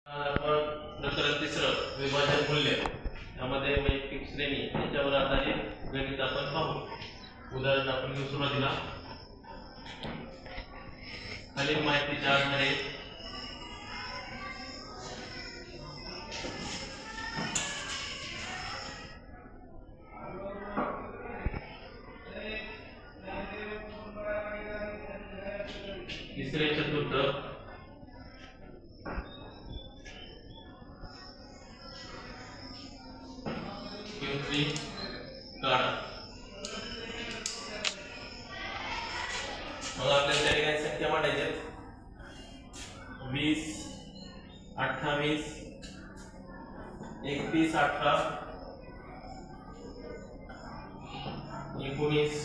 आपण प्रकरण तिसरं विभाजन मूल्य यामध्ये वैयक्तिक श्रेणी याच्यावर आधारित गणित आपण पाहू। उदाहरण आपण घेऊ सुरुवातीला खालील माहितीच्या आधारे तिसरे चतुर्थ काढा। मग आपल्याला त्या ठिकाणी संख्या मांडायच्या 20 28 31 18 19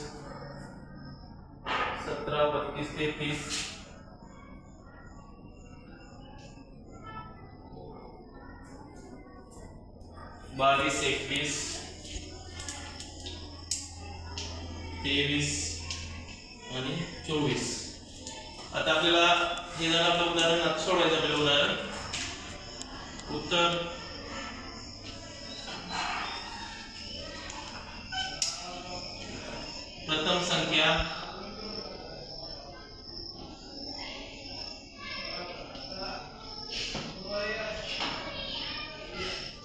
17 32 33 22 21 23 आणि 24। आता आपल्याला हे जर आपलं उदाहरण सोडवायचं आपलं उदाहरण उत्तर प्रथम संख्या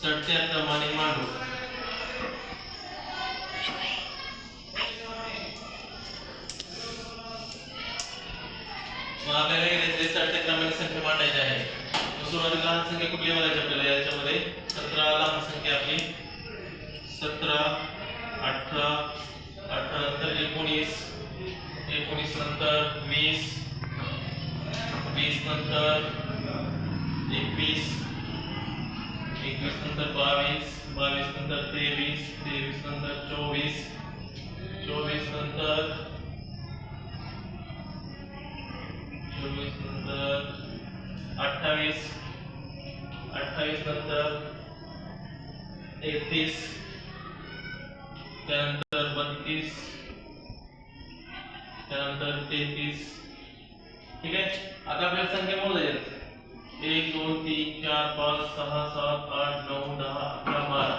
चढत्या क्रमाने मांडू। मग आपल्याला इथे चढत्या क्रमाने संख्या मांडायची आहे। सुरुवातीला लहान संख्या कुठली मांडायची आपल्याला याच्यामध्ये 17 लहान संख्या आपली 17 18 18 नंतर 19 19 नंतर 20 20 नंतर 21 21 नंतर 22 22 नंतर 23 23 नंतर 24 24 नंतर 24 नंतर 28 28 नंतर 33 त्यानंतर 32 त्यानंतर 33। ठीक आहे, आता आपल्याला संख्या मोजायची 1 2 3 4 5 6 7 8 9 10 11 12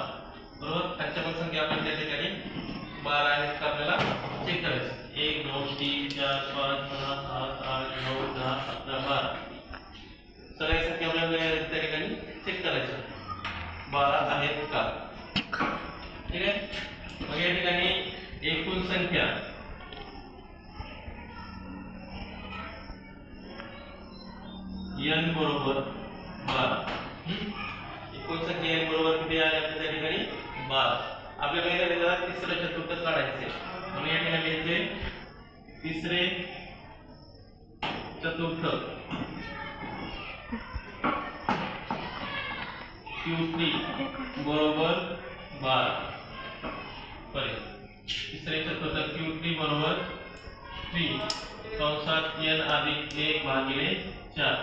बरोबर। खालच्या पण संख्या आपण त्या ठिकाणी 12 आहेत का आपल्याला चेक करायचं 1 2 3 4 5 6 7 8 9 10 11 12 सगळ्या संख्या आपल्याला त्या ठिकाणी चेक करायचं 12 आहेत का। ठीक आहे, मग या ठिकाणी एकूण संख्या n बरोबर 12। एकूण संख्या n बरोबर किती आली आपल्या त्या ठिकाणी 12। आपल्याला काय करायचं तिसरे चतुर्थ काढायचे। म्हणून या ठिकाणी लिहायचे तिसरे चतुर्थ Q3 बरोबर 12 तिसरे चतुर्थ Q3 बरोबर 3 कंसात n अधिक 1 भागिले 4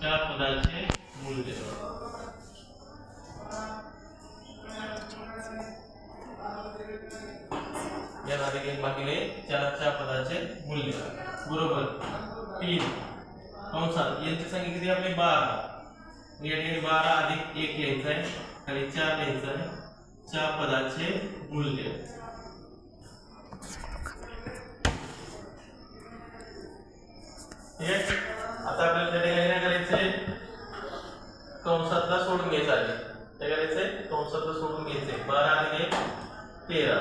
चार पदाचे मूल्य। n अधिक 1 भागिले 4 च्या पदाचे मूल्य बरोबर 3 कंसात n ची संख्या किती आपली 12 या ठिकाणी 12 अधिक 1 लिहायचं आहे आणि 4 लिहायचं आहे 4 पदाचे मूल्य। आता आपल्याला त्या ठिकाणी काय करायचंय कंसातला सोडून घ्यायचं आहे। काय करायचंय कंसातला सोडून घ्यायचंय 12 अधिक 1 13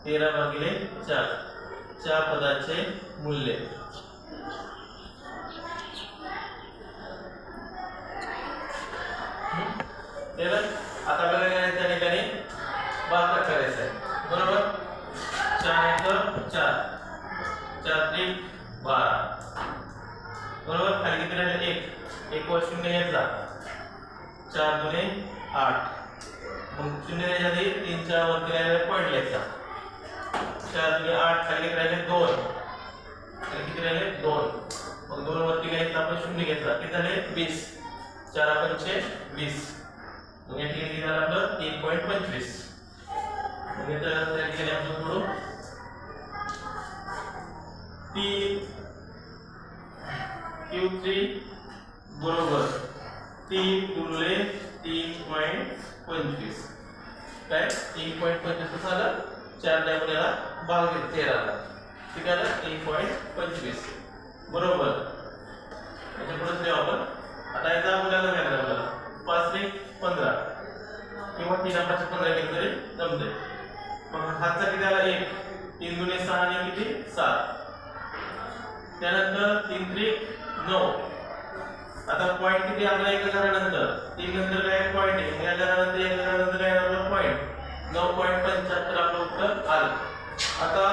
13 भागिले 4 4 पदाचे मूल्य। आता आपल्याला त्या ठिकाणी भागाकार करायचा आहे बरोबर 4 1 4 4 3 12 बरोबर। खाली किती राहिले 1 वर 0 घ्यायचा 4 2 8 मग 0 घ्यायच्या आधी 3 च्या वरती राहिलेला पॉईंट घ्यायचा 4 2 8 खाली किती राहिले 2 खाली किती राहिले 2 मग 2 वरती घ्यायचा आपण 0 घेतला किती झाले 20 4 5 20 मग या ठिकाणी झालं आपलं 3.25 मग या ठिकाणी आपण पुढे 3 Q3 बरोबर 3 गुणिले 3.25 काय 3.25 झालं 4 ने आपण याला भाग घेत 13 ला ठीक आहे ना 3.25 बरोबर याच्या पुढे लिहू आपण आता याचा आपल्याला काय करायचं 5 ने 15 किंवा 3 नंबरचे 15 केले तरी जमते मग हातचा किती आला 1 3 गुणिले 6 ने किती 7 त्यानंतर 3 3 9 आता पॉइंट किती आपला एक घरानंतर 3 नंतर काय पॉइंट आहे या घरानंतर एक घरानंतर काय आपला पॉइंट 9.75 आपलं उत्तर आलं आता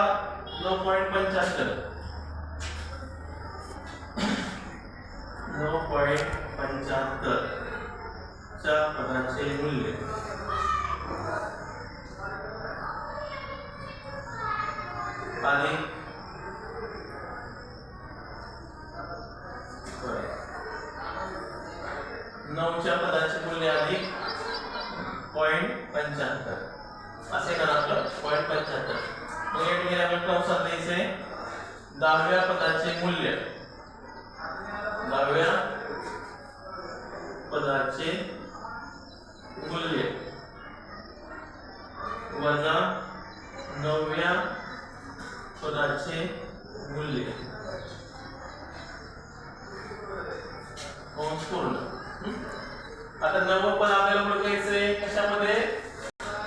9.75 च्या पदाचे मूल्य आणि 9 च्या पदाचे मूल्य अधिक 0.75 असे करा आपलं 0.75 मग या ठिकाणी आपण कंसात द्यायचे 10व्या पदाचे मूल्य 10व्या पदाचे मूल्य वजा 9व्या पदाचे मूल्य कंस पूर्ण आता 9 पद आपल्याला ओळखायचे कशामध्ये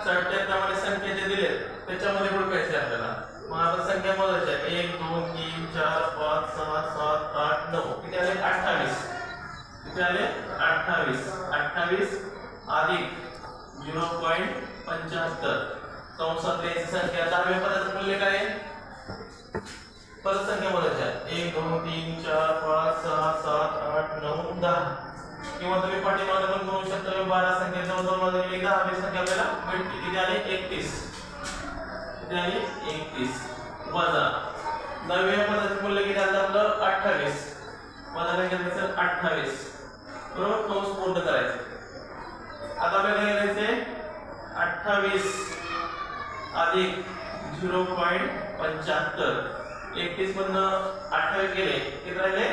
चढत्या क्रमाने संख्या जे दिले त्याच्यामध्ये ओळखायचे आपल्याला मग आपण संख्या मोजायच्या 1 2 3 4 5 6 7 8 9 किती आले 28 किती आले 28 अधिक 0.75 कंसात द्यायची संख्या 10व्या पदाचे मूल्य काय परत संख्या मोजायच्या 1 2 3 4 5 6 7 8 9 10 किंवा तुम्ही पाठीमागे पण म्हणू शकता 12 संख्या जवळ मोजली 10वी संख्या आपल्याला भेटली किती आली 31 किती आली 31 वजा 9व्या पदाचे मूल्य किती आलं आपलं 28 वजा काय करायचं 28 बरोबर कंस पूर्ण करायचं आता आपल्याला काय करायचे 28 अधिक 0.75 31 मधनं 28 गेले किती राहिले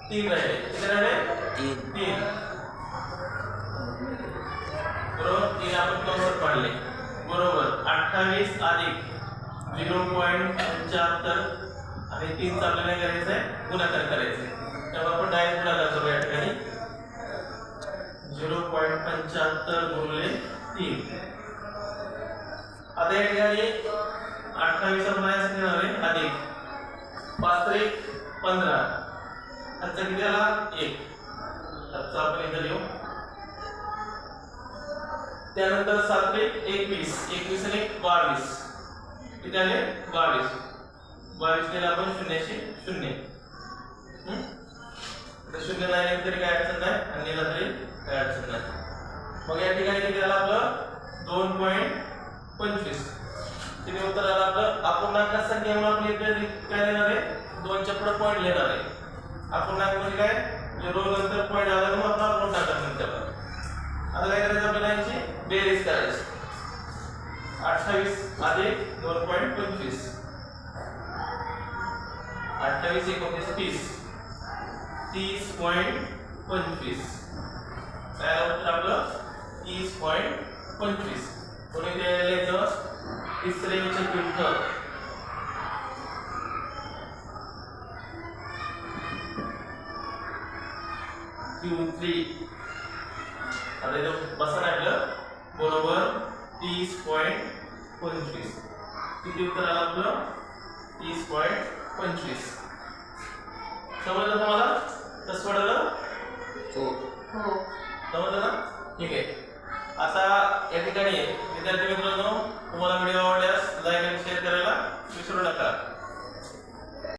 3 राहिले किती राहिले 3 बरोबर 3 आपण कंसात पाडले बरोबर 28 अधिक 0.75 आणि 3 चा आपल्याला करायचं आहे गुणाकार करायचे तेव्हा आपण डायरेक्ट गुणाकार करू या ठिकाणी 0.75 गुणिले 3 आता या ठिकाणी 28 आपण काय घेणार आहे अधिक 5 3 15 आता किती आला 1 आता आपण इथे लिहू त्यानंतर 7 3 21 21 आणि 22 किती आले 22 केला आपण 0 शी 0 तर 0 नाही तरी काय अडचण नाही आणि नेला तरी काय अडचण नाही मग या ठिकाणी किती आला आपलं 2.25 किती उत्तर आलं आपलं अपूर्णांक संख्येमुळे आपण इथे काय लिहिणार आहे 2 च्या पुढे पॉइंट लिहिणार आहे अपूर्णांक म्हणजे काय जे रो नंतर पॉइंट आला मग आपण अपूर्णांक म्हणतो आता काय करायचं आपल्याला याची बेरीज करायची 28 अधिक 2.25 28 29 30 30.25 काय उत्तर आपलं 30.25 कोणी दिलेलं तिसरे चतुर्थ Q3 आता इथं बसा आपलं बरोबर 30.25 किती उत्तर आलं आपलं 30.25 समजलं तुम्हाला कसं सोडवलं हो समजलं ना ठीक आहे आता या ठिकाणी विद्यार्थी मित्रांनो तुम्हाला व्हिडिओ